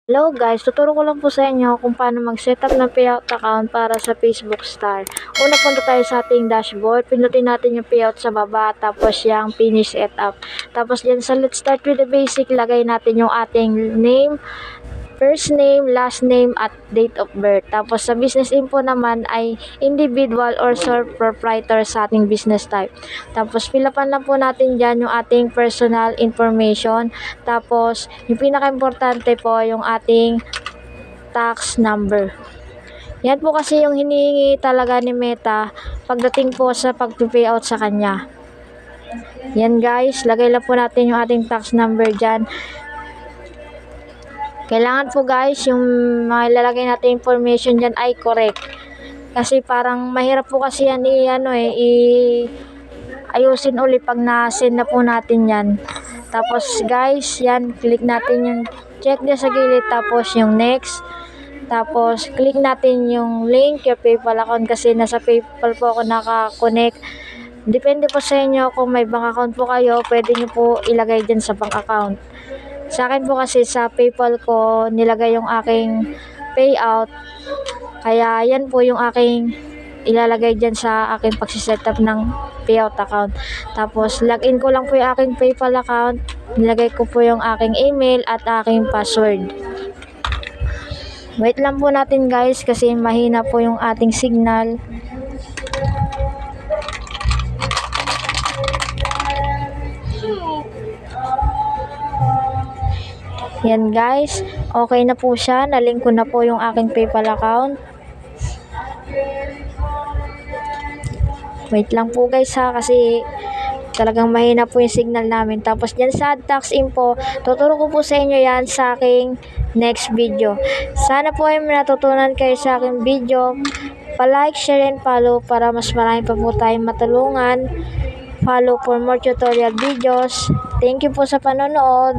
Hello guys, tuturo ko lang po sa inyo kung paano mag-setup ng payout account para sa Facebook Star. Una, punta tayo sa ating dashboard, pindutin natin yung payout sa baba, tapos yung finish setup. Tapos dyan sa let's start with the basic, lagay natin yung ating name, first name, last name, at date of birth. Tapos sa business info naman ay individual or sole proprietor sa ating business type. Tapos fill-upan lang po natin dyan yung ating personal information. Tapos yung pinaka-importante po yung ating tax number. Yan po kasi yung hinihingi talaga ni Meta pagdating po sa pag-payout sa kanya. Yan guys, lagay lang po natin yung ating tax number dyan. Kailangan po guys, yung mga ilalagay natin information dyan ay correct. Kasi parang mahirap po kasi yan ayusin ulit pag na-send na po natin yan. Tapos guys, yan, click natin yung check dyan sa gilid, tapos yung next. Tapos click natin yung link, yung PayPal account kasi nasa PayPal po ako naka-connect. Depende po sa inyo kung may bank account po kayo, pwede nyo po ilagay dyan sa bank account. Sa akin po kasi sa PayPal ko nilagay yung aking payout. Kaya yan po yung aking ilalagay dyan sa aking pagsisetup ng payout account. Tapos login ko lang po yung aking PayPal account. Nilagay ko po yung aking email at aking password. Wait lang po natin guys kasi mahina po yung ating signal. Yan guys, okay na po siya. Nalink ko na po yung aking PayPal account. Wait lang po guys ha, kasi talagang mahina po yung signal namin. Tapos dyan sa tax info, tuturo ko po sa inyo yan sa aking next video. Sana po ay natutunan kayo sa aking video. Pa-like, share, and follow para mas marami pa po tayong matulungan. Follow for more tutorial videos. Thank you po sa panonood.